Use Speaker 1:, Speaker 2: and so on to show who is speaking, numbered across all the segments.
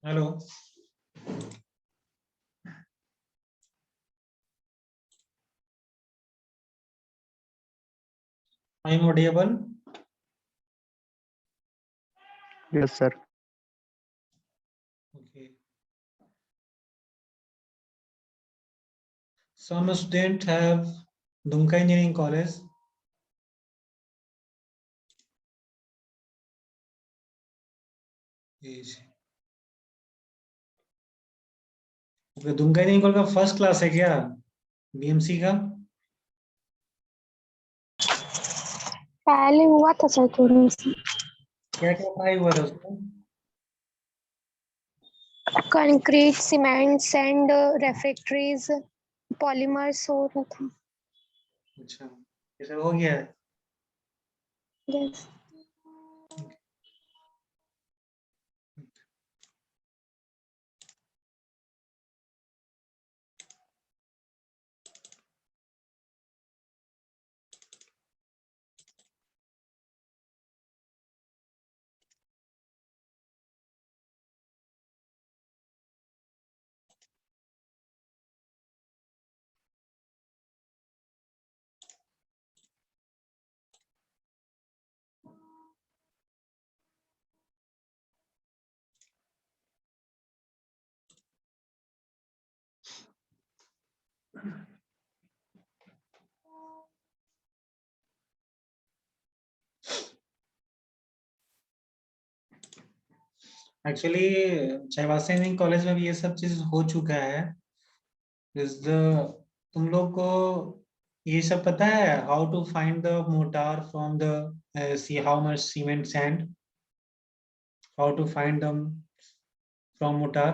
Speaker 1: Hello. I am audible.
Speaker 2: Yes, sir.
Speaker 1: Okay. Some students have Dumka Engineering College. Dumka engineering college का first class है क्या BMC का?
Speaker 3: पहले हुआ था सर थोड़ा सा।
Speaker 1: क्या क्या पढ़ाई हुआ था उसमें?
Speaker 3: कंक्रीट, सीमेंट, सैंड, रेफ्रेक्टरीज, पॉलीमर्स हो रहा था।
Speaker 1: अच्छा, ये सब हो गया है।
Speaker 3: Yes.
Speaker 1: Actually Chaibasa engineering college में भी ये सब चीज हो चुका है। तुम लोग को ये सब पता है how to find the mortar from the C how much cement sand, how to find them from mortar?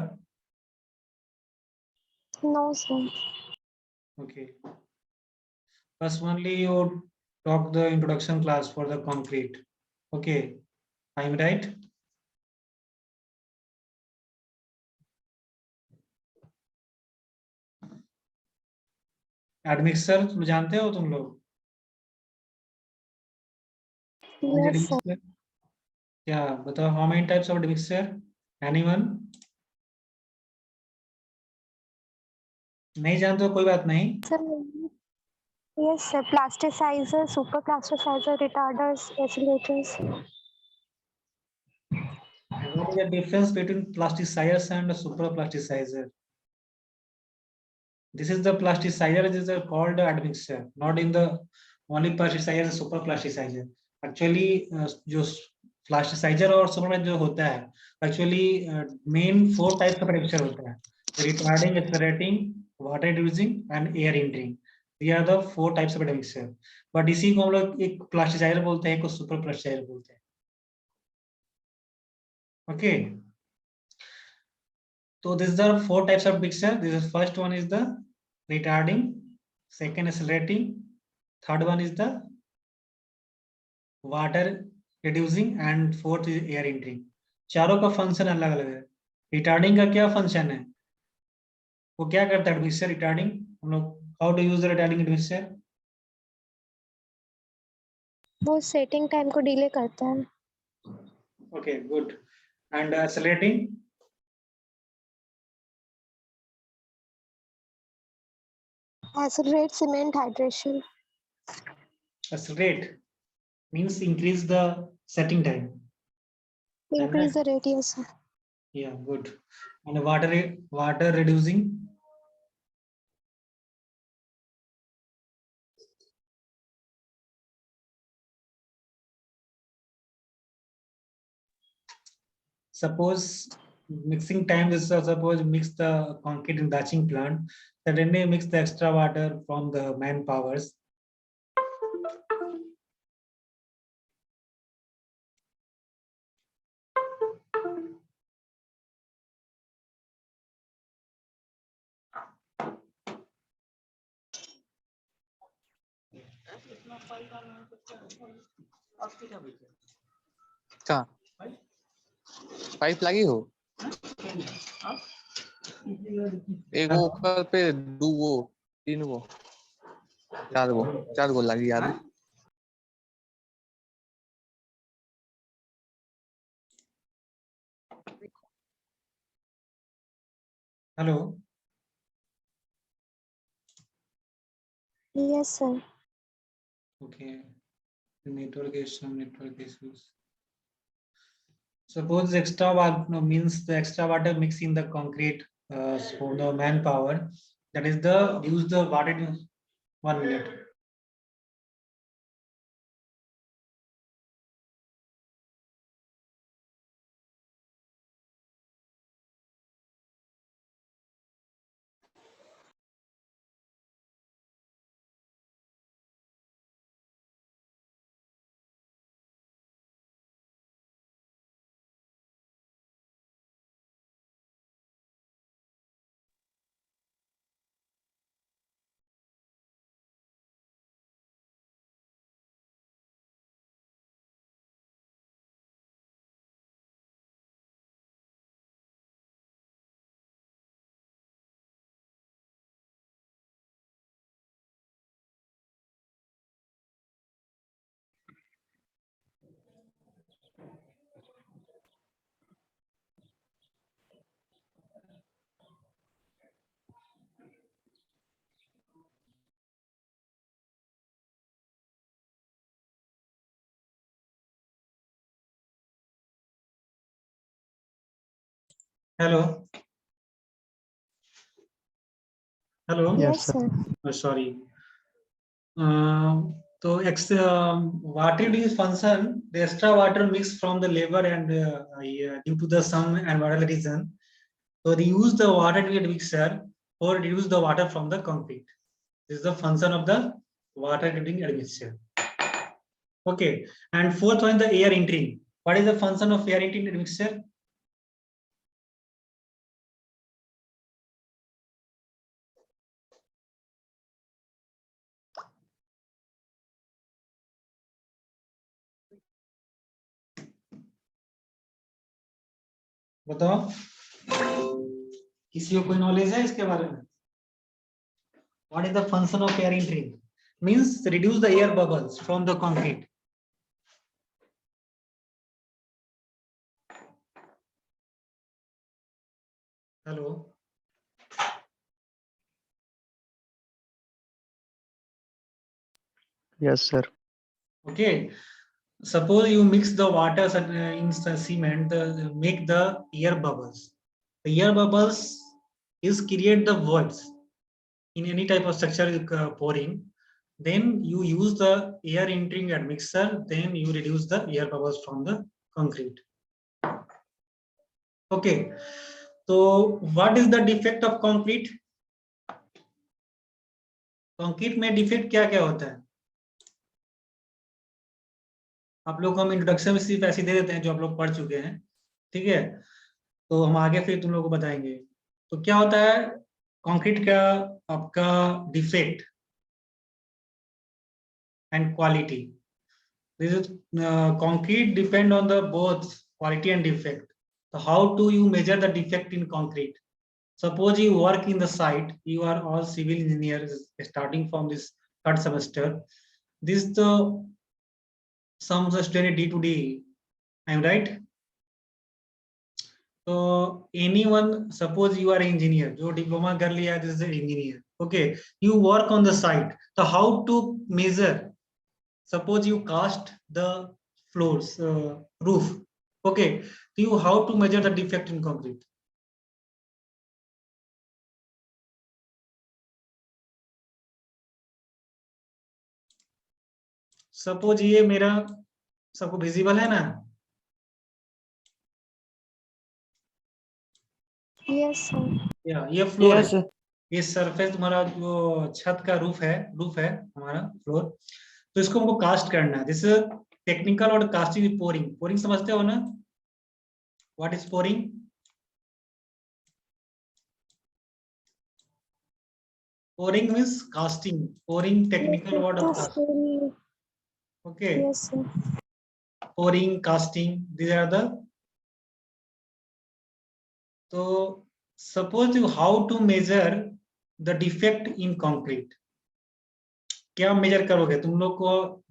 Speaker 3: No sir.
Speaker 1: Okay. First only you talk the introduction class for the concrete. Okay, I'm right. Admixture तुम जानते हो तुम लोग?
Speaker 3: Yes sir.
Speaker 1: admixture? क्या बताओ, how many types of admixture? Anyone? नहीं जानते हो कोई बात नहीं।
Speaker 3: Sir yes sir, plasticizer, super plasticizer, retarders, accelerators.
Speaker 1: What is the difference between plasticizers and super plasticizer? This is the plasticizer, this is called admixture, not in the only plasticizer, super plasticizer. Actually जो plasticizer और super जो होता है, actually main 4 types of admixture होता है: retarding, accelerating, water reducing and air entering. These are the 4 types of admixture. But इसी को हम लोग एक plasticizer बोलते हैं, एक को super plasticizer बोलते हैं। Okay. So these are 4 types of mixture. This is first one is the retarding, second accelerating, third one is the water reducing and fourth is air entering. चारों का फंक्शन अलग अलग है। रिटार्डिंग का क्या function है, वो क्या करता है मिक्सचर रिटार्डिंग? हम लोग how to use the retarding mixture?
Speaker 3: वो सेटिंग टाइम को डिले करता है।
Speaker 1: Okay, good. And accelerating?
Speaker 3: Accelerate cement hydration.
Speaker 1: Accelerate means increase the setting time.
Speaker 3: Increase the radius.
Speaker 1: Yeah, good. And water reducing? Suppose mixing time is suppose mix the concrete in batching plant, suddenly mix the extra water from the manpowers.
Speaker 2: क्या pipe लगी हो एगो ऊपर पे दू गो तीन गो चार गो लगी यार।
Speaker 1: Hello.
Speaker 3: Yes, sir.
Speaker 1: Okay. The network is some network issues. Suppose extra water means the extra water mixed in the concrete for the manpower. That is the use the water in 1 minute. Hello. Hello.
Speaker 3: Yes, sir.
Speaker 1: Oh, sorry. So water is function, the extra water mixed from the labor and due to the some environmental reason. So they use the water treated mixer or reduce the water from the concrete. This is the function of the water treating admixture. Okay. And fourth one, the air entering. What is the function of air entering admixture? बताओ, किसी को कोई knowledge है इसके बारे में? What is the function of air entering? Means reduce the air bubbles from the concrete. Hello.
Speaker 4: Yes, sir.
Speaker 1: Okay. Suppose you mix the water in cement, make the air bubbles. The air bubbles is create the voids in any type of structure you pouring. Then you use the air entering admixture. Then you reduce the air bubbles from the concrete. Okay. So what is the defect of concrete? Concrete में defect क्या क्या होता है? आप लोग को हम introduction में सिर्फ ऐसे दे देते हैं जो आप लोग पढ़ चुके हैं, ठीक है? तो हम आगे फिर तुम लोगों को बताएंगे। तो क्या होता है कंक्रीट का आपका defect and quality? This is concrete depend on the both quality and defect. So how do you measure the defect in concrete? Suppose you work in the site, you are all civil engineers starting from this third semester. This is the some student D to D. I am right? So anyone, suppose you are an engineer, जो diploma कर लिया, this is an engineer. Okay, you work on the site. So how to measure? Suppose you cast the floors, roof. Okay, so you how to measure the defect in concrete? Suppose ये मेरा सबको visible है ना?
Speaker 3: Yes, sir.
Speaker 1: Yeah, ये floor
Speaker 4: Yes,
Speaker 1: है.
Speaker 4: sir.
Speaker 1: ये surface तुम्हारा जो छत का रूफ है हमारा फ्लोर. तो इसको हमको कास्ट करना है. दिस टेक्निकल और कास्टिंग पोरिंग. पोरिंग समझते हो ना? What is pouring? Pouring means casting. Pouring technical word of casting. Okay.
Speaker 3: Yes, sir.
Speaker 1: Pouring, casting, these are the. तो suppose you how to measure the defect in concrete. क्या major करोगे? तुम लोग को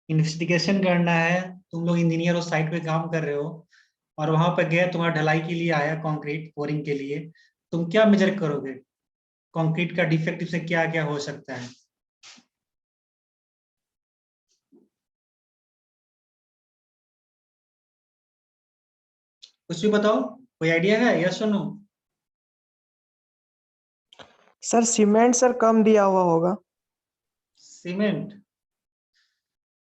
Speaker 1: investigation करना है. तुम लोग इंजीनियर हो, साइट पे काम कर रहे हो और वहां पर गए, तुम्हारा ढलाई के लिए आया कंक्रीट पोरिंग के लिए. तुम क्या मेजर करोगे? कंक्रीट का डिफेक्टिव से क्या क्या हो सकता है? कुछ भी बताओ, कोई आइडिया है? यस और नो?
Speaker 4: सर सीमेंट सर कम दिया हुआ होगा।
Speaker 1: सीमेंट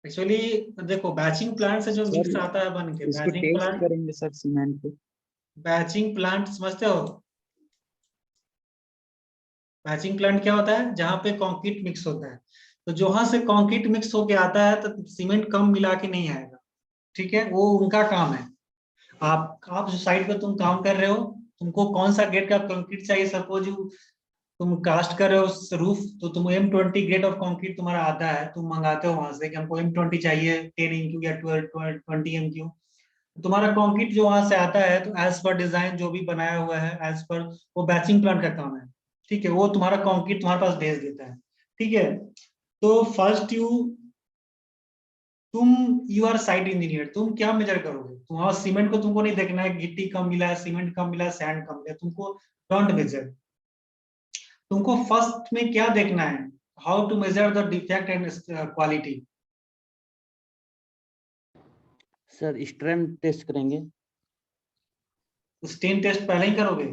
Speaker 1: एक्चुअली देखो, बैचिंग प्लांट से जो
Speaker 5: सर,
Speaker 1: मिक्स आता है बन के,
Speaker 5: इसको
Speaker 1: बैचिंग
Speaker 5: टेस्ट
Speaker 1: प्लांट,
Speaker 5: करेंगे सर सीमेंट को।
Speaker 1: बैचिंग प्लांट समझते हो? बैचिंग प्लांट क्या होता है? जहां पे कंक्रीट मिक्स होता है, तो जहां से कंक्रीट मिक्स होके आता है तो सीमेंट कम मिला के नहीं आएगा, ठीक है? वो उनका काम है। आप जो साइड पे तुम काम कर रहे हो, तुमको कौन सा ग्रेड का कंक्रीट चाहिए? सपोज तुम कास्ट कर रहे हो रूफ, तो तुम M20 ग्रेड ऑफ कंक्रीट तुम्हारा आता है, तुम मंगाते हो वहां से कि हमको M20 चाहिए, 10 MQ या 20 MQ। तुम्हारा कंक्रीट जो वहां से आता है, तो एज पर डिजाइन जो भी बनाया हुआ है, एज पर वो बैचिंग प्लांट का काम है, ठीक है? वो तुम्हारा कंक्रीट तुम्हारे पास भेज देता है, ठीक है? तो first you are site engineer, तुम क्या मेजर करोगे? तुम्हारा सीमेंट को तुमको नहीं देखना है, गिट्टी कम मिला है, सीमेंट कम मिला है, सैंड कम मिला है, तुमको डोंट मेजर। तुमको फर्स्ट में क्या देखना है? How to measure the defect and quality.
Speaker 6: Sir strength test करेंगे।
Speaker 1: स्टेन टेस्ट पहले ही करोगे?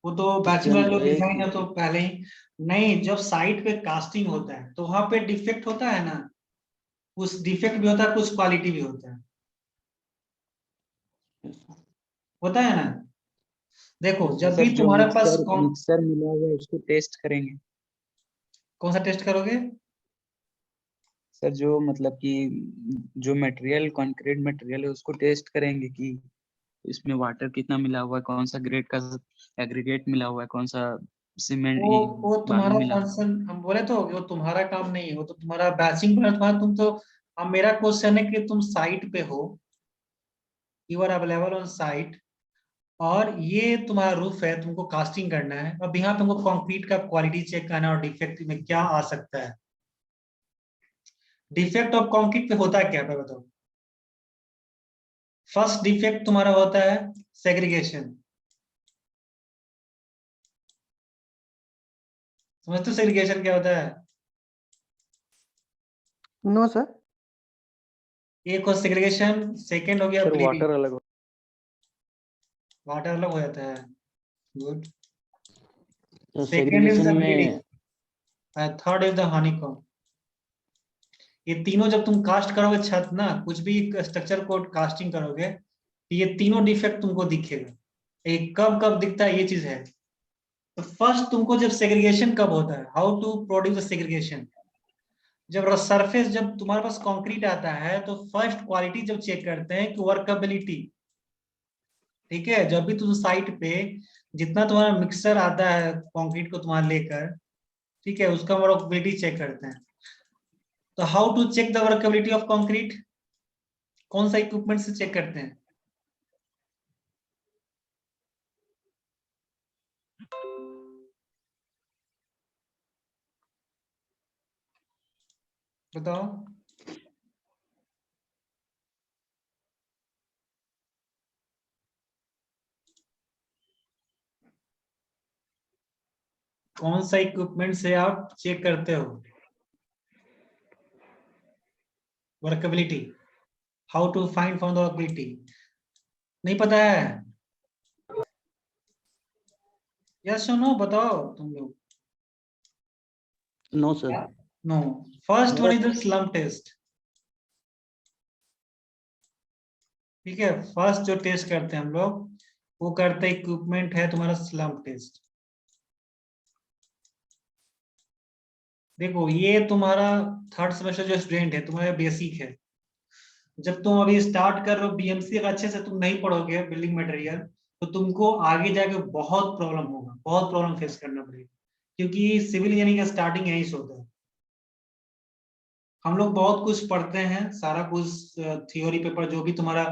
Speaker 1: वो तो बैचलर
Speaker 6: Strength
Speaker 1: जो
Speaker 6: एक-
Speaker 1: डिजाइन है तो पहले ही नहीं। जब साइट पे कास्टिंग होता है तो वहां पे डिफेक्ट होता है ना, कुछ डिफेक्ट भी होता है, कुछ क्वालिटी भी होता है ना? देखो, जब
Speaker 5: सर
Speaker 1: भी
Speaker 5: जो
Speaker 1: तुम्हारे पास
Speaker 5: मिक्सर मिला हुआ है उसको टेस्ट करेंगे।
Speaker 1: कौन सा टेस्ट करोगे?
Speaker 5: सर जो मतलब कि जो मटेरियल कंक्रीट मटेरियल है उसको टेस्ट करेंगे कि इसमें वाटर कितना मिला हुआ है, कौन सा ग्रेड का एग्रीगेट मिला हुआ है, कौन सा सीमेंट
Speaker 1: वो
Speaker 5: बालू
Speaker 1: तुम्हारा
Speaker 5: मिला हुआ है।
Speaker 1: फंक्शन, हम बोले तो वो तुम्हारा काम नहीं है, वो तो तुम्हारा बैचिंग प्लांट तुम्हारा। तुम तो, अब मेरा क्वेश्चन है कि तुम साइट पे हो, you are available on site, और ये तुम्हारा रूफ है, तुमको कास्टिंग करना है, अब यहाँ तुमको कंक्रीट का क्वालिटी चेक करना है और डिफेक्ट में क्या आ सकता है। डिफेक्ट ऑफ कंक्रीट पे होता है क्या, पे बताओ? फर्स्ट डिफेक्ट तुम्हारा होता है सेग्रीगेशन। समझते हो सेग्रीगेशन क्या होता है?
Speaker 4: No sir.
Speaker 1: एक हो सेग्रीगेशन, सेकंड हो गया
Speaker 6: सर
Speaker 1: ब्लीडिंग।
Speaker 6: वाटर अलग
Speaker 1: वाटर अलग हो जाता है, गुड।
Speaker 6: तो
Speaker 1: सेकंड इज
Speaker 6: सेग्रीगेशन
Speaker 1: द
Speaker 6: में
Speaker 1: bleeding, third is the honeycomb. ये तीनों जब तुम कास्ट करोगे छत ना, कुछ भी स्ट्रक्चर को कास्टिंग करोगे, तो ये तीनों डिफेक्ट तुमको दिखेगा। एक कब कब दिखता है ये चीज है। तो फर्स्ट तुमको जब सेग्रीगेशन कब होता है, हाउ टू प्रोड्यूस सेग्रीगेशन? जब सरफेस, जब तुम्हारे पास कंक्रीट आता है तो फर्स्ट क्वालिटी जब चेक करते हैं कि वर्कबिलिटी, ठीक है? जब भी तुम साइट पे जितना तुम्हारा मिक्सर आता है कंक्रीट को तुम्हारा लेकर, ठीक है, उसका वर्कबिलिटी चेक करते हैं। तो how to check the workability of concrete? कौन सा इक्विपमेंट से चेक करते हैं? बताओ। कौन सा इक्विपमेंट से आप चेक करते हो workability? How to find for the workability? नहीं पता है? यस और नो बताओ तुम लोग।
Speaker 6: No sir.
Speaker 1: No. First one is the slump test, ठीक है? फर्स्ट जो टेस्ट करते हैं हम लोग, वो करते इक्विपमेंट है तुम्हारा स्लम्प टेस्ट। देखो, ये तुम्हारा थर्ड सेमेस्टर जो स्टूडेंट है, तुम्हारा बेसिक है। जब तुम अभी स्टार्ट कर रहे हो बीएमसी, अगर अच्छे से तुम नहीं पढ़ोगे बिल्डिंग मटेरियल, तो तुमको आगे जाके बहुत प्रॉब्लम होगा, बहुत प्रॉब्लम फेस करना पड़ेगा, क्योंकि सिविल इंजीनियरिंग का स्टार्टिंग यहीं से होता है। हम लोग बहुत कुछ पढ़ते हैं, सारा कुछ थ्योरी पेपर जो भी तुम्हारा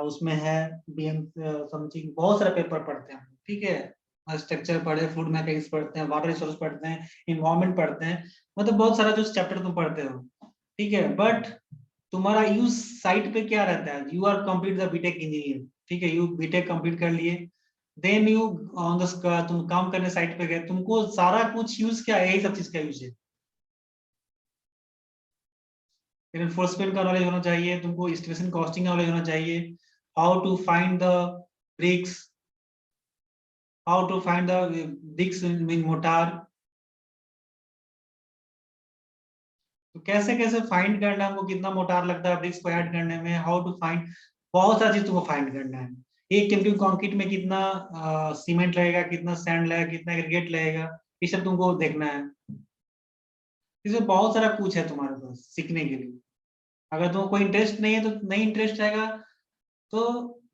Speaker 1: उसमें है, बीएम समथिंग, बहुत सारे पेपर पढ़ते हैं, ठीक है? स्ट्रक्चर पढ़े, फूड मैकेनिक्स पढ़ते हैं, वाटर रिसोर्स पढ़ते हैं, इन्वायरमेंट पढ़ते हैं, मतलब बहुत सारा जो चैप्टर तुम पढ़ते हो, ठीक है? बट तुम्हारा यूज साइट पे क्या रहता है? You are complete the BTech engineer, ठीक है? यू बीटेक कंप्लीट कर लिए, देन यू ऑन द तुम काम करने साइट पे गए, तुमको सारा कुछ यूज क्या है, यही सब चीज का यूज है। एनफोर्समेंट का नॉलेज होना चाहिए तुमको, एस्टिमेशन कॉस्टिंग का नॉलेज होना चाहिए, how to find the bricks, how to find the bricks in mortar, तो कैसे कैसे फाइंड करना है हमको, कितना मोटार लगता है ब्रिक्स को ऐड करने में, हाउ टू फाइंड, बहुत सारी चीज तुमको फाइंड करना है। एक क्यूबिक कंक्रीट में कितना सीमेंट लगेगा, कितना सैंड लगेगा, कितना एग्रीगेट लगेगा, ये सब तुमको देखना है। इसमें बहुत सारा कुछ है तुम्हारे पास सीखने के लिए। अगर तुमको कोई इंटरेस्ट नहीं है तो नहीं इंटरेस्ट रहेगा तो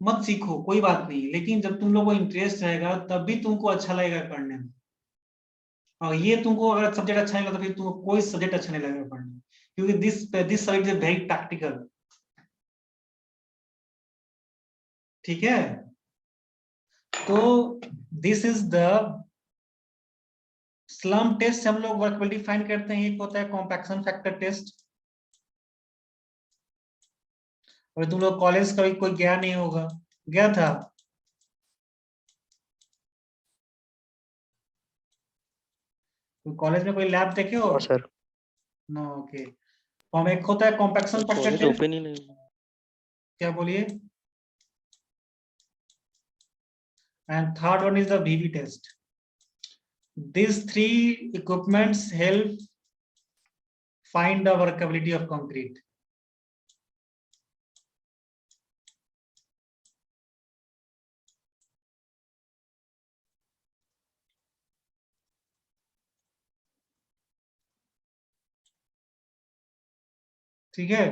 Speaker 1: मत सीखो, कोई बात नहीं, लेकिन जब तुम लोग को इंटरेस्ट रहेगा तब भी तुमको अच्छा लगेगा पढ़ने में। और ये तुमको अगर सब्जेक्ट अच्छा नहीं लगता फिर तुमको कोई सब्जेक्ट अच्छा नहीं लगेगा पढ़ने में, क्योंकि this subject is very practical. ठीक है, तो this is the slump test से हम लोग वर्कबिलिटी फाइंड करते हैं। एक होता है कॉम्पैक्शन फैक्टर टेस्ट। और तुम लोग कॉलेज कभी कोई गया नहीं होगा, गया था? कॉलेज में कोई लैब देखे हो?
Speaker 6: Sir
Speaker 1: no, okay. एक होता है compaction factor
Speaker 6: college
Speaker 1: test.
Speaker 6: Open ही नहीं हुआ।
Speaker 1: क्या बोलिए? And third one is the VB test. These three equipments help find the workability of concrete. ठीक है,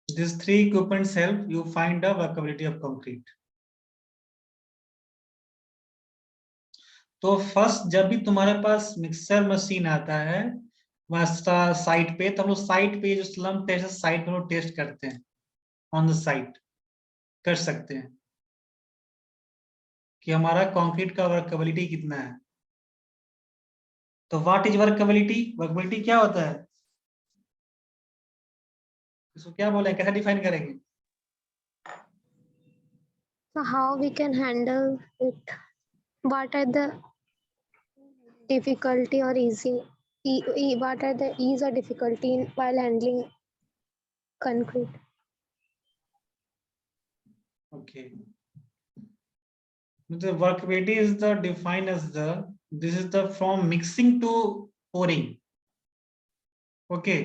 Speaker 1: these three equipments help you find the workability of concrete. तो first जब भी तुम्हारे पास मिक्सर मशीन आता है साइट पे, तो हम लोग साइट पे जो स्लम टेस्ट साइट पे लोग टेस्ट करते हैं, ऑन द साइट कर सकते हैं कि हमारा कंक्रीट का वर्कबिलिटी कितना है। तो व्हाट इज वर्कबिलिटी? वर्कबिलिटी क्या होता है, इसको क्या बोले, कैसे डिफाइन करेंगे?
Speaker 3: So how we can handle it? What are the difficulty or easy? What are the ease or difficulty in while handling concrete?
Speaker 1: Okay. The workability is the defined as the, this is the from mixing to pouring. Okay.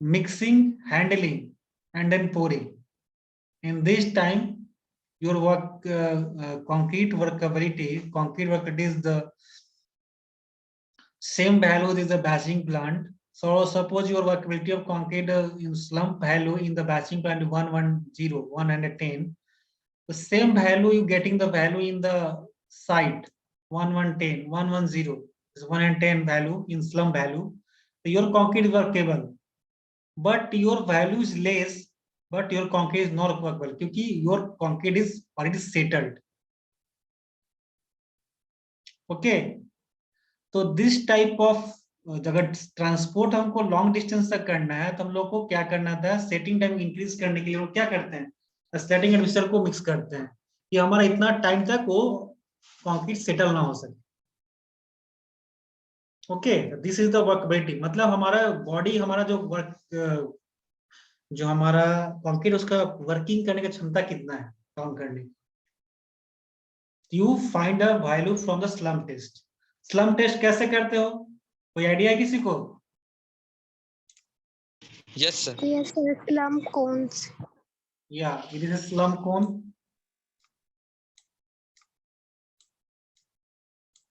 Speaker 1: Mixing, handling, and then pouring. In this time, your work concrete workability is the same value is the batching plant. So suppose your workability of concrete in slump value in the batching plant 110. The same value you getting the value in the site 110 is 110 value in slump value. So your concrete is workable, but your value is less, but your concrete is not workable क्योंकि your concrete is already settled. Okay, तो this type of, अगर transport हमको long distance तक करना है तो हम लोग को क्या करना था, सेटिंग टाइम इंक्रीज करने के लिए लोग क्या करते हैं, स्लैटिंग एंड मिक्सर को मिक्स करते हैं कि हमारा इतना टाइम तक वो कंक्रीट सेटल ना हो सके। Okay, this is the workability, मतलब हमारा बॉडी, हमारा जो वर्क, जो हमारा कंक्रीट उसका वर्किंग करने की क्षमता कितना है काम करने की। You find a value from the slump test. Slump test कैसे करते हो, कोई आइडिया है किसी को?
Speaker 2: Yes, sir.
Speaker 3: Yes, sir. Slum cones.
Speaker 1: Yeah, it is a slum cone.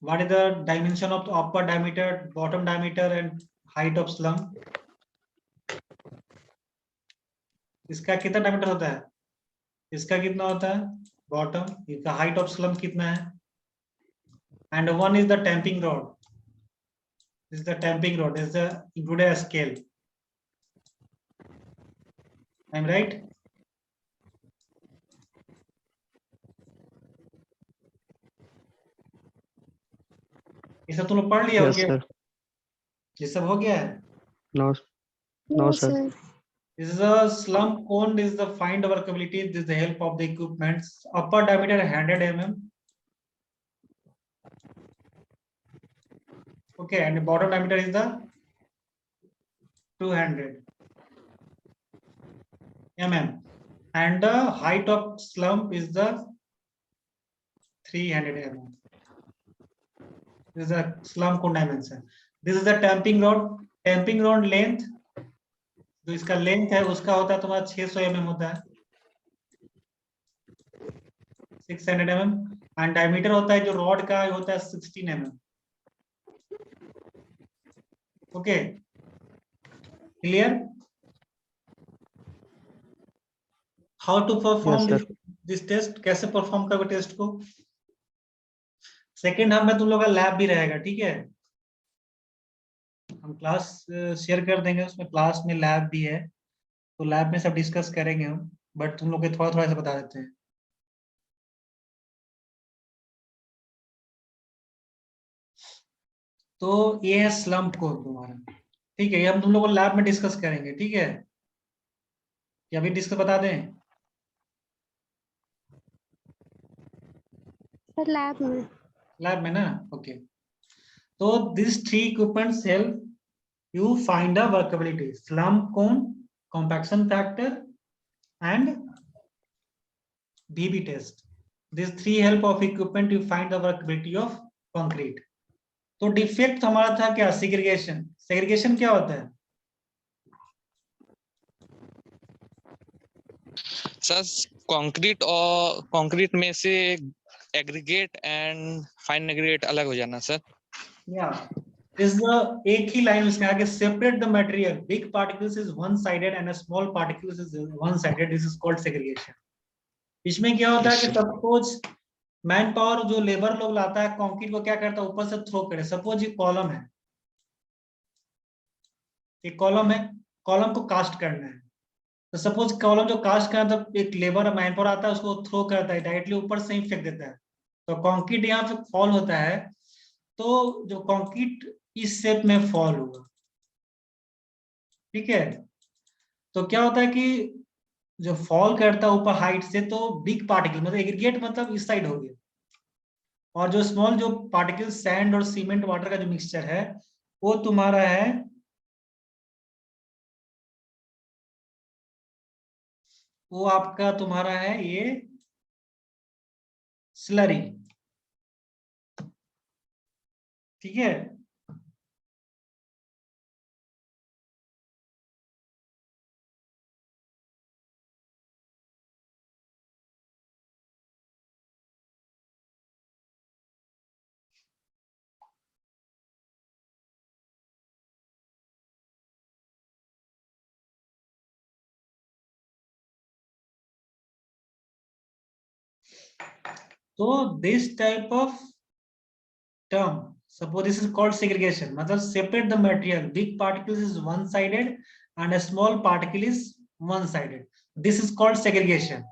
Speaker 1: What is the dimension of the upper diameter, bottom diameter, and height of slum? इसका कितना diameter होता है, इसका कितना होता है बॉटम, इसका हाइट ऑफ स्लम कितना है, and one is the tamping rod. This is the tamping rod, is the included a scale. I'm right? ये सब तुम लोग पढ़ लिया
Speaker 4: Yes,
Speaker 1: होंगे?
Speaker 4: sir.
Speaker 1: ये सब हो गया है?
Speaker 4: No,
Speaker 3: No,
Speaker 4: sir.
Speaker 3: sir.
Speaker 1: This is a slump cone. This is the find workability. This is the help of the equipment. Upper diameter 100 mm. Okay, and the bottom diameter is the 200 mm, and the height of slump is the 300 mm. This is the slump cone dimension. This is the tamping rod. Tamping rod length, जो इसका length है उसका होता है तुम्हारा 600 mm होता है, 600 mm, and diameter होता है जो रॉड का होता है 16 mm. Okay, clear? How to perform this test, कैसे परफॉर्म करोगे टेस्ट को? सेकेंड हाफ में तुम लोग का लैब भी रहेगा, ठीक है? हम क्लास शेयर कर देंगे, उसमें क्लास में लैब भी है, तो लैब में सब डिस्कस करेंगे हम, बट तुम लोग के थोड़ा थोड़ा ऐसा बता देते हैं. तो ये है स्लम्प कोड तुम्हारा, ठीक है? ये हम तुम लोग को लैब में डिस्कस करेंगे, ठीक है? या अभी डिस्कस बता दें?
Speaker 3: लैब में
Speaker 1: ना, ओके. तो this three equipments help you find a workability, slump cone, compaction factor and BB test. These three help of equipment you find the workability of concrete. तो डिफेक्ट हमारा था क्या? सेग्रीगेशन. सेग्रीगेशन क्या होता है?
Speaker 2: सर कंक्रीट और concrete में से एग्रीगेट एंड फाइन एग्रीगेट अलग हो जाना सर.
Speaker 1: या is the एक ही लाइन उसमें आगे, separate the material, big particles is one sided and a small particles is one sided, this is called segregation. इसमें क्या होता है कि सपोज मैन पावर जो लेबर लोग लाता है कंक्रीट को क्या करता है, ऊपर से थ्रो करे. सपोज ये कॉलम है, एक कॉलम है, कॉलम को कास्ट करना है, तो सपोज कॉलम जो कास्ट करना है तो एक लेबर मैन पावर आता है उसको थ्रो करता है, डायरेक्टली ऊपर से ही फेंक देता है, तो कंक्रीट यहाँ पे फॉल होता है, तो जो कंक्रीट इस शेप में फॉल होगा, ठीक है? तो क्या होता है कि जो फॉल करता है ऊपर हाइट से, तो बिग पार्टिकल मतलब एग्रीगेट मतलब इस साइड हो गया, और जो स्मॉल जो पार्टिकल सैंड और सीमेंट वाटर का जो मिक्सचर है वो तुम्हारा है, वो आपका तुम्हारा है ये स्लरी, ठीक है? So this type of term, suppose this is called segregation, मतलब separate the material, big particles is one sided and a small particle is one sided, this is called segregation.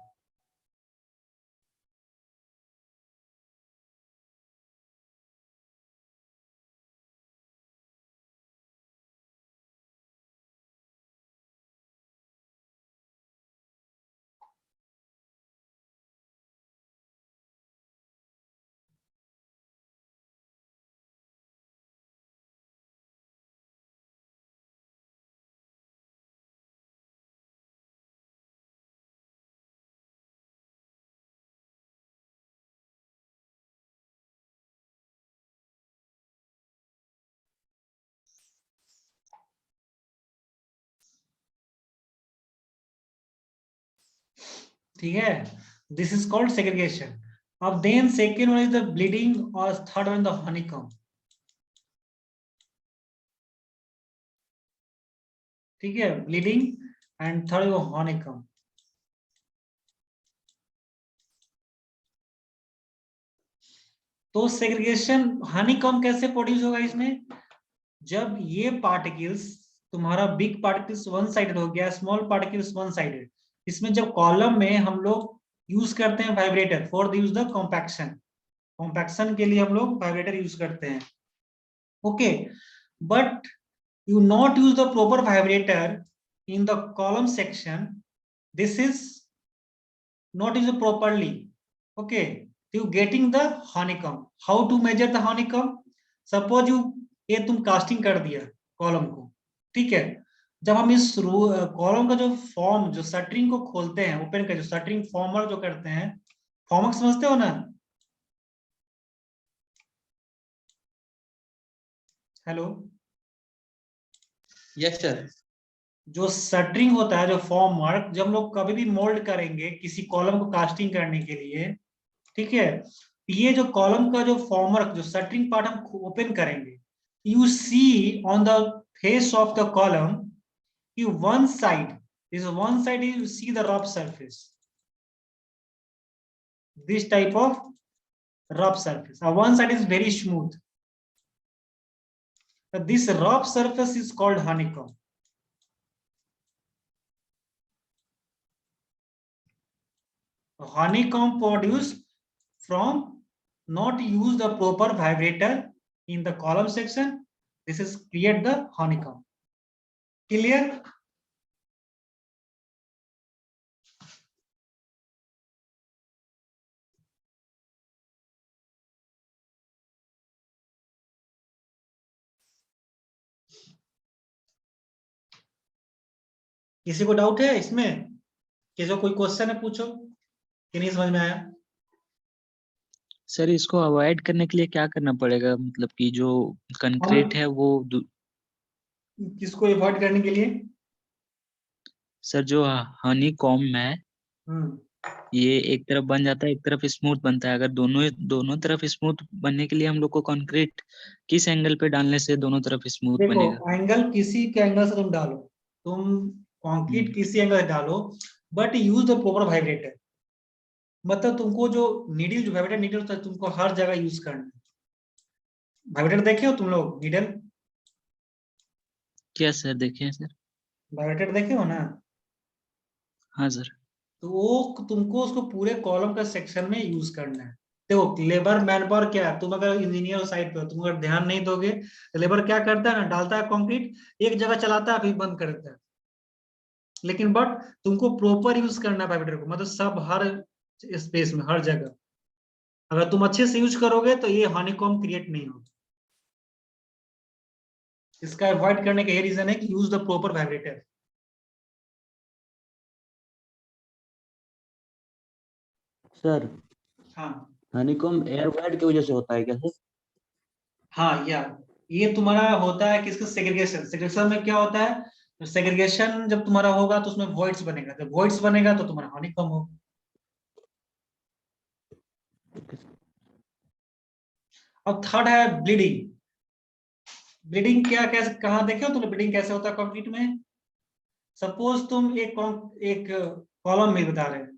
Speaker 1: ठीक है? This is called segregation. अब then second one is the bleeding or third one the honeycomb. ठीक है? bleeding and third one honeycomb. तो segregation honeycomb कैसे produce होगा इसमें? जब ये पार्टिकल्स तुम्हारा बिग पार्टिकल्स वन साइडेड हो गया, स्मॉल पार्टिकल्स वन साइडेड, इसमें जब कॉलम में हम लोग यूज करते हैं vibrator for use the compaction, compaction के लिए हम लोग वाइब्रेटर यूज करते हैं, okay? But you not use the proper vibrator in the column section, this is not used properly. Okay, you getting the honeycomb. How to measure the honeycomb? Suppose you ये तुम casting कर दिया column को, ठीक है। जब हम इस कॉलम का जो फॉर्म, जो शटरिंग को खोलते हैं, ओपन कर, जो शटरिंग फॉर्मर जो करते हैं, फॉर्मर समझते हो ना? Hello,
Speaker 6: yes sir.
Speaker 1: जो शटरिंग होता है, जो फॉर्म वर्क, जब हम लोग कभी भी मोल्ड करेंगे किसी कॉलम को कास्टिंग करने के लिए, ठीक है, ये जो कॉलम का जो फॉर्म वर्क, जो शटरिंग पार्ट हम ओपन करेंगे, you see on the face of the column, you one side, this is one side, you see the rough surface, this type of rough surface, one side is very smooth. This rough surface is called honeycomb. Honeycomb produced from not use the proper vibrator in the column section. This is create the honeycomb. Clear? किसी को doubt है इसमें? किसी को कोई question है, पूछो। कि नहीं समझ में आया?
Speaker 5: सर इसको अवॉइड करने के लिए क्या करना पड़ेगा, मतलब कि जो कंक्रीट है वो
Speaker 1: किसको अवॉइड करने के लिए?
Speaker 5: सर जो हनी कॉम्ब है ये एक तरफ बन जाता है, एक तरफ स्मूथ बनता है। अगर दोनों तरफ स्मूथ बनने के लिए हम लोग को कंक्रीट किस एंगल पे डालने से दोनों तरफ स्मूथ
Speaker 1: देखो,
Speaker 5: बनेगा?
Speaker 1: एंगल किसी के एंगल से तुम डालो, तुम कंक्रीट किसी एंगल से डालो, but use the proper vibrator. मतलब तुमको जो नीडल, जो वाइब्रेटर नीडल होता है, तुमको हर जगह यूज करना है। वाइब्रेटर देखे हो तुम लोग? नीडल
Speaker 5: क्या सर देखे हैं सर?
Speaker 1: वाइब्रेटर देखे हो ना?
Speaker 5: हाँ सर।
Speaker 1: तो वो तुमको उसको पूरे कॉलम का सेक्शन में यूज करना है। देखो, लेबर मैन पावर क्या है, तुम अगर इंजीनियर साइड पे हो, तुम अगर ध्यान नहीं दोगे तो लेबर क्या करता है ना, डालता है कंक्रीट, एक जगह चलाता है, फिर बंद करता है। लेकिन बट तुमको प्रॉपर यूज करना है वाइब्रेटर को, मतलब सब हर स्पेस में, हर जगह। अगर तुम अच्छे से यूज करोगे तो ये हनीकॉम्ब क्रिएट नहीं होगा। इसका अवॉइड करने का ये रीजन है कि use the proper vibrator.
Speaker 6: Sir
Speaker 1: हाँ
Speaker 6: हनीकॉम्ब एयर वाइड की वजह से होता है क्या सर?
Speaker 1: हाँ, ये तुम्हारा होता है किसका? सेग्रीगेशन। सेग्रीगेशन में क्या होता है? तो सेग्रीगेशन जब तुम्हारा होगा तो उसमें वॉइड्स बनेगा, जब वॉइड्स बनेगा तो तुम्हारा हनीकॉम्ब होगा। और थर्ड है ब्लीडिंग। ब्लीडिंग क्या, कैसे, कहाँ देखे हो तुमने ब्लीडिंग कैसे होता है कंक्रीट में? सपोज तुम एक कॉलम में बता रहे हैं,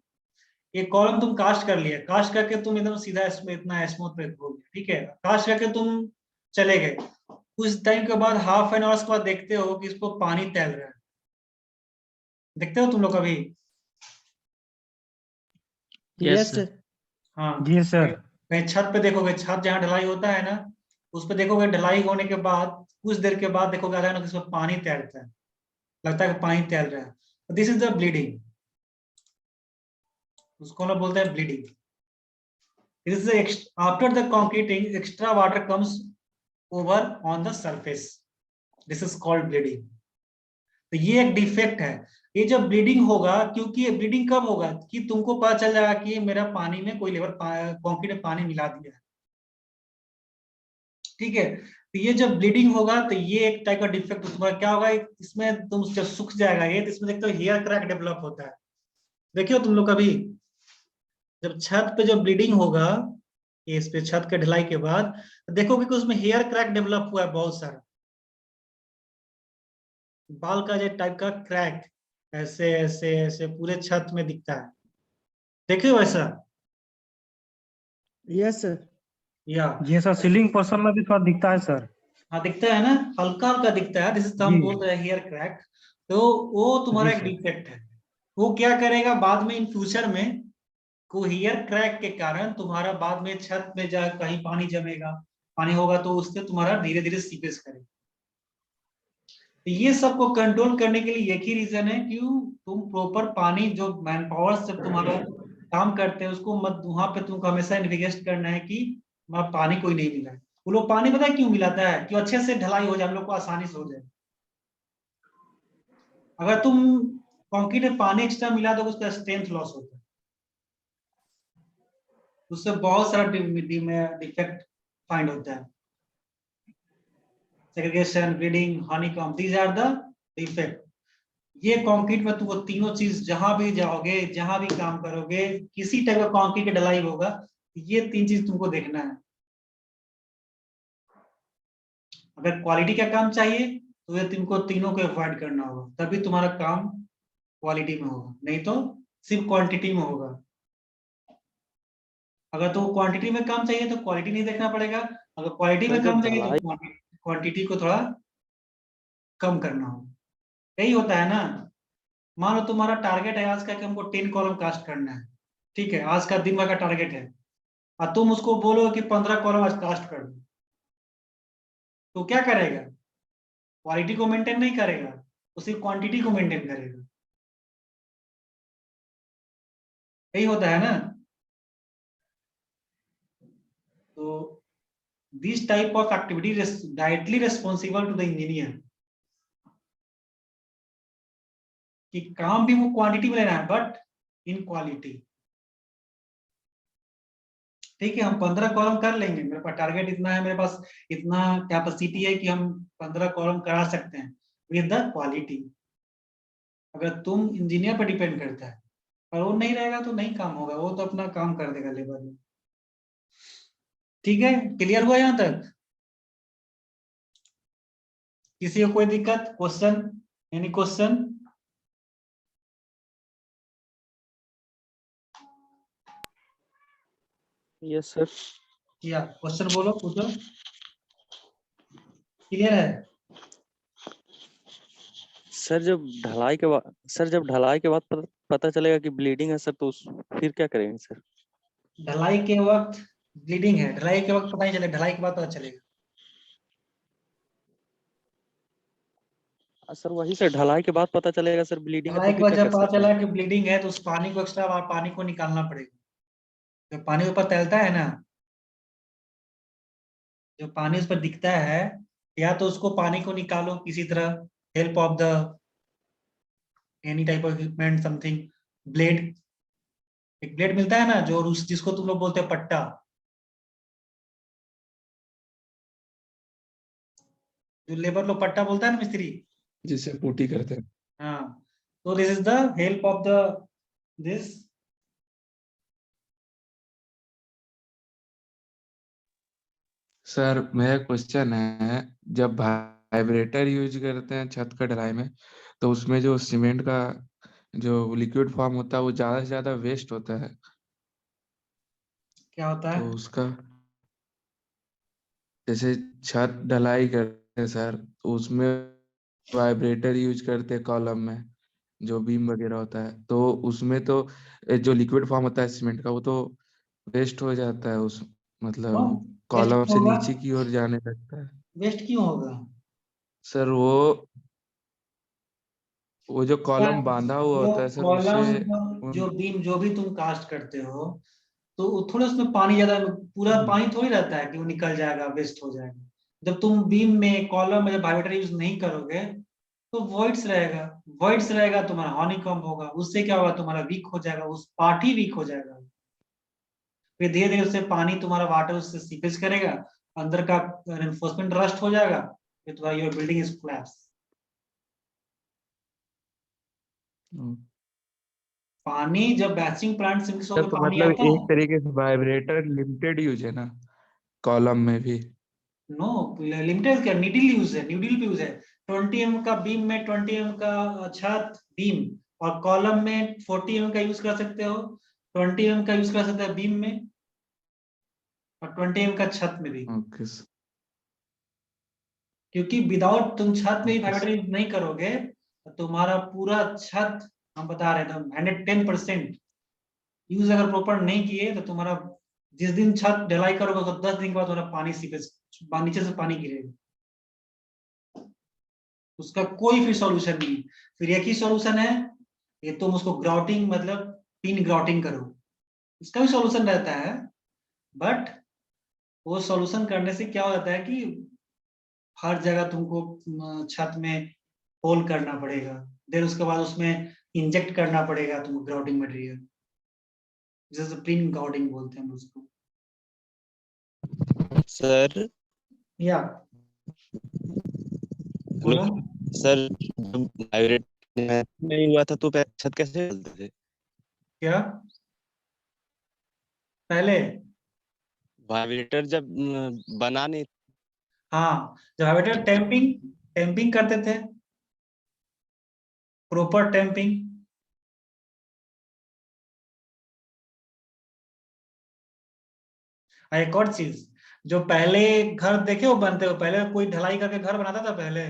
Speaker 1: एक कॉलम तुम कास्ट कर लिया, कास्ट करके तुम एकदम सीधा इसमें इतना स्मूथ पे हो गया, ठीक है, कास्ट करके तुम चले गए। कुछ टाइम के बाद, हाफ एन आवर्स के बाद देखते हो कि इसको पानी तैर रहा है। देखते हो तुम लोग कभी?
Speaker 4: Yes sir.
Speaker 1: हाँ
Speaker 4: जी सर।
Speaker 1: कहीं छत पे देखोगे, छत जहाँ ढलाई होता है ना, उस पे देखोगे ढलाई होने के बाद कुछ देर के बाद देखोगे अचानक इसमें पानी तैरता है, लगता है कि पानी तैर रहा है। दिस इज द ब्लीडिंग, उसको हम लोग बोलते हैं bleeding. This is after the concreting, extra water comes over on the surface, this is called bleeding. तो ये एक डिफेक्ट है। ये जब ब्लीडिंग होगा, क्योंकि ये ब्लीडिंग कब होगा कि तुमको पता चल जाएगा कि मेरा पानी में कोई लेबर कंक्रीट में पानी मिला दिया है, ठीक है। तो ये जब ब्लीडिंग होगा तो ये एक टाइप का डिफेक्ट तुम्हारा क्या होगा, इसमें तुम जब सूख जाएगा ये, तो इसमें देखते हो हेयर क्रैक डेवलप होता है। देखियो तुम लोग कभी, जब छत पे जब ब्लीडिंग होगा, ये इस पे छत के ढलाई के बाद, तो देखोगे कि उसमें हेयर क्रैक डेवलप हुआ है बहुत सारा, बाल का जो टाइप का क्रैक, ऐसे ऐसे ऐसे पूरे छत में दिखता है। देखे हो ऐसा?
Speaker 4: Yes sir.
Speaker 1: या
Speaker 7: जी सर, सीलिंग पोर्शन में भी थोड़ा दिखता है सर।
Speaker 1: हाँ दिखता है ना, हल्का हल्का दिखता है, जिसे हम बोल रहे हैं हेयर क्रैक। तो वो तुम्हारा एक डिफेक्ट है। वो क्या करेगा बाद में, इन फ्यूचर में, को हेयर क्रैक के कारण तुम्हारा बाद में छत में जा कहीं पानी जमेगा, पानी होगा तो उससे तुम्हारा धीरे धीरे सीपेज करेगा। तो ये सबको कंट्रोल करने के लिए एक ही रीजन है, क्यों तुम प्रॉपर पानी जो मैन पावर से तुम्हारा काम करते हैं उसको मत, वहां पे तुमको हमेशा इन्वेस्ट करना है कि वहां पानी कोई नहीं मिला है। वो लोग पानी पता है क्यों मिलाता है, कि अच्छे से ढलाई हो जाए, हम लोग को आसानी से हो जाए। अगर तुम कंक्रीट में पानी एक्स्ट्रा मिला दो उसका स्ट्रेंथ लॉस होता है, उससे बहुत सारा डिफेक्ट फाइंड होता है। Segregation, bleeding, honeycomb, these are the defect. ये कंक्रीट में तुमको तीनों चीज, जहां भी जाओगे, जहां भी काम करोगे, किसी टाइप का कंक्रीट की ढलाई होगा, ये तीन चीज तुमको देखना है। अगर क्वालिटी का काम चाहिए तो ये तुमको तीनों को अवॉइड करना होगा, तभी तुम्हारा काम क्वालिटी में होगा, नहीं तो सिर्फ क्वांटिटी में होगा। अगर तो क्वांटिटी में काम चाहिए तो क्वालिटी नहीं देखना पड़ेगा, अगर क्वालिटी में
Speaker 8: सर, जब
Speaker 1: काम चाहिए
Speaker 8: ढलाई
Speaker 1: तो क्वांटिटी को थोड़ा कम करना होगा। यही होता है ना। मान लो तुम्हारा टारगेट है आज का कि हमको 10 कॉलम कास्ट करना है, ठीक है, आज का दिन भर का टारगेट है, और तुम उसको बोलो कि 15 कॉलम आज कास्ट कर दो, तो क्या करेगा? क्वालिटी को मेंटेन नहीं करेगा, तो सिर्फ क्वांटिटी को मेंटेन करेगा। यही होता है ना। तो this type of activity directly responsible to the engineer, कि काम भी वो क्वांटिटी में लेना है बट इन क्वालिटी। ठीक है, हम 15 कॉलम कर लेंगे, मेरे पास टारगेट इतना है, मेरे पास इतना कैपेसिटी है कि हम 15 कॉलम करा सकते हैं विद द क्वालिटी। अगर तुम इंजीनियर पर डिपेंड करता है, और वो नहीं रहेगा तो नहीं काम होगा, वो तो अपना काम कर देगा लेबर में। ठीक है, क्लियर हुआ यहां तक? किसी को कोई दिक्कत, question, any question?
Speaker 8: Yes sir.
Speaker 1: या क्वेश्चन बोलो, पूछो। क्लियर है?
Speaker 8: सर जब ढलाई के बाद पता चलेगा कि ब्लीडिंग है सर, तो फिर क्या करेंगे सर?
Speaker 1: ढलाई के वक्त ब्लीडिंग है, ढलाई के वक्त पता नहीं चलेगा, ढलाई के बाद पता चलेगा।
Speaker 8: सर वही सर, ढलाई के बाद पता चलेगा सर ब्लीडिंग है,
Speaker 1: ढलाई
Speaker 8: तो
Speaker 1: के
Speaker 8: फिर
Speaker 1: बाद
Speaker 8: क्या
Speaker 1: जब
Speaker 8: कर
Speaker 1: पता
Speaker 8: सकते
Speaker 1: चला
Speaker 8: हैं?
Speaker 1: कि ब्लीडिंग है तो उस पानी को एक्स्ट्रा पानी को निकालना पड़ेगा। जो पानी ऊपर तैरता है ना, जो पानी उस पर दिखता है, या तो उसको पानी को निकालो किसी तरह, help of the any type of equipment, something, blade. एक ब्लेड मिलता है ना, जो जिसको तुम लोग बोलते हैं पट्टा, जो लेबर लोग पट्टा बोलता है ना, मिस्त्री,
Speaker 9: जिससे पुट्टी करते हैं।
Speaker 1: हाँ। तो this is the help of the this.
Speaker 9: Sir मेरा क्वेश्चन है, जब वाइब्रेटर यूज करते हैं छत का ढलाई में, तो उसमें जो सीमेंट का जो लिक्विड फॉर्म होता है वो ज्यादा से ज्यादा वेस्ट होता है,
Speaker 1: क्या होता
Speaker 9: तो
Speaker 1: है?
Speaker 9: उसका, जैसे छत ढलाई करते हैं सर, तो उसमें वाइब्रेटर यूज करते हैं कॉलम में, जो बीम वगैरह होता है, तो उसमें तो जो लिक्विड फॉर्म होता है सीमेंट का वो तो वेस्ट हो जाता है, उस
Speaker 1: क्यों
Speaker 9: मतलब
Speaker 1: वेस्ट
Speaker 9: कॉलम
Speaker 1: क्यों
Speaker 9: से
Speaker 1: होगा?
Speaker 9: नीचे की ओर जाने लगता है।
Speaker 1: वेस्ट क्यों होगा?
Speaker 9: सर वो जो कॉलम बांधा हुआ
Speaker 1: जो
Speaker 9: होता है सर, उससे
Speaker 1: कॉलम,
Speaker 9: उन
Speaker 1: जो बीम, जो भी तुम कास्ट करते हो, तो थोड़ा उसमें पानी ज्यादा, पूरा पानी थोड़ी रहता है कि वो निकल जाएगा, वेस्ट हो जाएगा। जब तुम बीम में, कॉलम में जब वाइब्रेटर यूज नहीं करोगे तो वॉइड्स रहेगा, वॉइड्स रहेगा, तुम्हारा हनीकॉम्ब होगा, उससे क्या होगा, तुम्हारा वीक हो जाएगा, उस पार्ट ही वीक हो जाएगा। फिर धीरे धीरे उससे पानी, तुम्हारा वाटर उससे सीपेज करेगा, अंदर का रेनफोर्समेंट रस्ट हो जाएगा, फिर तुम्हारा योर बिल्डिंग इज कोलैप्स। पानी जब बैचिंग प्लांट से मिक्स
Speaker 9: सर,
Speaker 1: होकर
Speaker 9: तो
Speaker 1: पानी
Speaker 9: मतलब
Speaker 1: आता
Speaker 9: एक
Speaker 1: है,
Speaker 9: तरीके से वाइब्रेटर लिमिटेड यूज है ना कॉलम में भी?
Speaker 1: नो, लिमिटेड क्या, नीडल यूज है, न्यूडल यूज है। 20 mm का बीम में 20 mm का छत बीम, और कॉलम में 40 mm का यूज कर सकते हो, 20 mm का यूज कर सकते हो बीम में, और 20 mm का छत में भी।
Speaker 9: Okay sir.
Speaker 1: क्योंकि विदाउट तुम छत में ही
Speaker 9: ओके
Speaker 1: वाइब्रेटर
Speaker 9: सर।
Speaker 1: यूज नहीं करोगे तो तुम्हारा पूरा छत, हम बता रहे थे 110% यूज अगर प्रॉपर नहीं किए तो तुम्हारा, जिस दिन छत ढलाई करोगे तो 10 दिन के बाद तुम्हारा पानी सीपेज, नीचे से पानी गिरेगा। उसका कोई फिर सॉल्यूशन नहीं। फिर एक ही सॉल्यूशन है, ये तुम उसको ग्राउटिंग मतलब पिन ग्राउटिंग करो, इसका भी सॉल्यूशन रहता है। बट वो सॉल्यूशन करने से क्या होता है कि हर जगह तुमको छत में होल करना पड़ेगा, देन उसके बाद उसमें इंजेक्ट करना पड़ेगा तुमको ग्राउटिंग मटेरियल, जैसे पिन ग्राउटिंग बोलते हैं हम उसको।
Speaker 10: सर
Speaker 1: या
Speaker 10: हेलो
Speaker 1: बोलो।
Speaker 10: सर, जब वाइब्रेट नहीं हुआ था तो छत कैसे चलते थे?
Speaker 1: क्या पहले?
Speaker 10: वाइब्रेटर जब बना नहीं।
Speaker 1: हाँ, जब हाइड्रेटर टेम्पिंग करते थे, प्रॉपर टेम्पिंग। एक और चीज, जो पहले घर देखे हो बनते हो, पहले कोई ढलाई करके घर बनाता था पहले।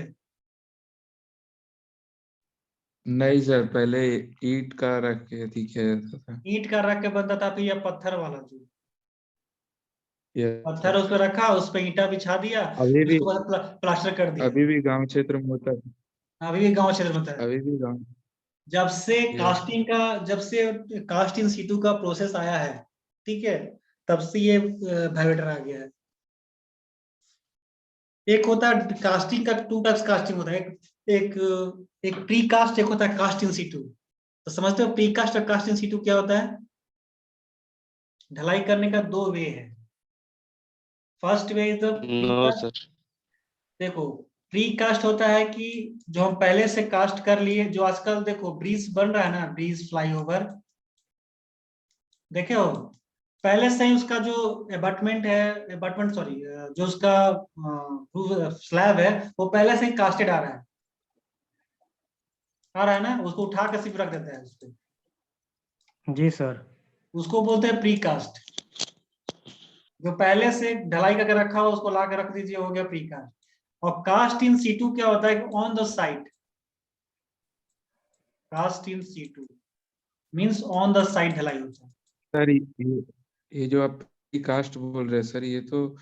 Speaker 9: नहीं सर, पहले ईंट का रख के किया जाता था।
Speaker 1: ईंट का रख के बनता था, फिर या पत्थर वाला जो
Speaker 9: यस
Speaker 1: पत्थर
Speaker 9: सर।
Speaker 1: उस पर रखा, उस पर ईंटा बिछा दिया,
Speaker 9: अभी भी
Speaker 1: उसके बाद प्लास्टर कर दिया।
Speaker 9: अभी भी गांव क्षेत्र में होता है।
Speaker 1: अभी भी गांव क्षेत्र में होता है।
Speaker 9: अभी भी गांव।
Speaker 1: जब से
Speaker 9: यस।
Speaker 1: जब से कास्ट इन सीटू का प्रोसेस आया है, ठीक है, तब से ये वाइब्रेटर आ गया है। एक होता है कास्टिंग का, टू टाइप्स कास्टिंग होता है, एक एक प्री कास्ट, एक होता है कास्ट इन सीटू। तो समझते हो प्री कास्ट और कास्ट इन सीटू क्या होता है? ढलाई करने का दो वे है। First way is the pre
Speaker 10: no
Speaker 1: cast.
Speaker 10: Sir.
Speaker 1: देखो, प्री कास्ट होता है कि जो हम पहले से कास्ट कर लिए, जो आजकल देखो ब्रिज बन रहा है ना, ब्रिज फ्लाईओवर, देखे हो? पहले से ही उसका जो एबटमेंट है, एबटमेंट सॉरी, जो उसका स्लैब है, वो पहले से ही कास्टेड आ रहा है, ना, उसको उठा के सिर्फ रख देता है उस पे।
Speaker 7: जी सर।
Speaker 1: उसको बोलते हैं प्री कास्ट। जो पहले से ढलाई करके रखा हो उसको ला के रख दीजिए, हो गया प्री कास्ट। और कास्ट इन सीटू क्या होता है? On the site. Cast in situ means on the site ढलाई होता है।
Speaker 9: सर ये जो आप कास्ट बोल रहे हैं सर, ये तो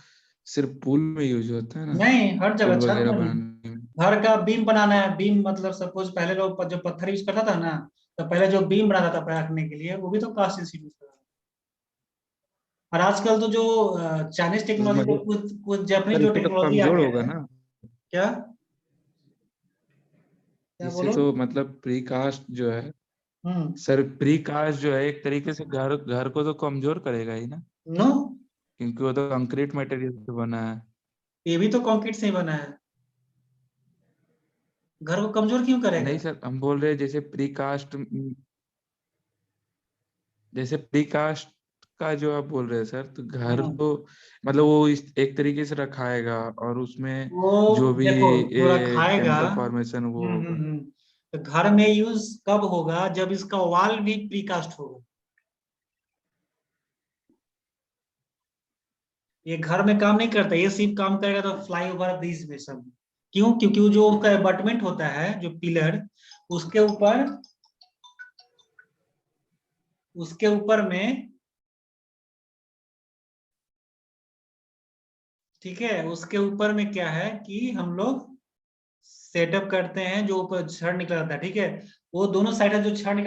Speaker 9: सिर्फ पुल में यूज होता है ना,
Speaker 1: नहीं, हर जगह,
Speaker 9: पुल
Speaker 1: छत
Speaker 9: वगैरह
Speaker 1: में भी।
Speaker 9: बनाने में।
Speaker 1: घर का बीम बनाना है, बीम मतलब सपोज पहले लोग जो पत्थर यूज करता था ना, तो पहले जो बीम बनाता था पैर रखने के लिए, वो भी तो कास्ट इन सीटू यूज करता था। और आजकल तो जो चाइनीज
Speaker 9: तो
Speaker 1: टेक्नोलॉजी,
Speaker 9: मतलब
Speaker 1: कुछ जापानीज
Speaker 9: सर
Speaker 1: जो
Speaker 9: इससे तो
Speaker 1: टेक्नोलॉजी आ
Speaker 9: कमजोर
Speaker 1: गया
Speaker 9: होगा
Speaker 1: है।
Speaker 9: ना।
Speaker 1: क्या क्या
Speaker 9: इससे
Speaker 1: बोलो?
Speaker 9: तो मतलब प्री कास्ट जो है, सर प्री कास्ट जो है एक तरीके से घर घर को तो कमजोर करेगा ही ना,
Speaker 1: नो,
Speaker 9: क्योंकि वो तो कंक्रीट मटेरियल से बना है।
Speaker 1: ये भी तो कंक्रीट से ही बना है, घर को कमजोर क्यों
Speaker 9: नहीं
Speaker 1: करेगा?
Speaker 9: सर, हम बोल रहे हैं जैसे प्री कास्ट का जो आप बोल रहे हैं सर, तो घर
Speaker 1: हम्म,
Speaker 9: को मतलब वो इस एक तरीके से रखाएगा और उसमें
Speaker 1: वो
Speaker 9: जो भी
Speaker 1: देखो, जो रखाएगा,
Speaker 9: केमिकल फॉर्मेशन वो होगा।
Speaker 1: तो घर में यूज कब होगा? जब इसका वॉल भी प्रीकास्ट होगा। ये घर में काम नहीं करता, ये सिर्फ काम करेगा तो फ्लाईओवर ब्रिज में सब। क्यों? क्योंकि वो जो उसका अबटमेंट होता है, जो पिलर, उसके ऊपर उसके ऊपर में, ठीक है, उसके ऊपर में क्या है कि हम लोग सेटअप करते हैं, जो ऊपर छड़ निकला रहता है, ठीक है, वो दोनों साइड है जो छड़ निकला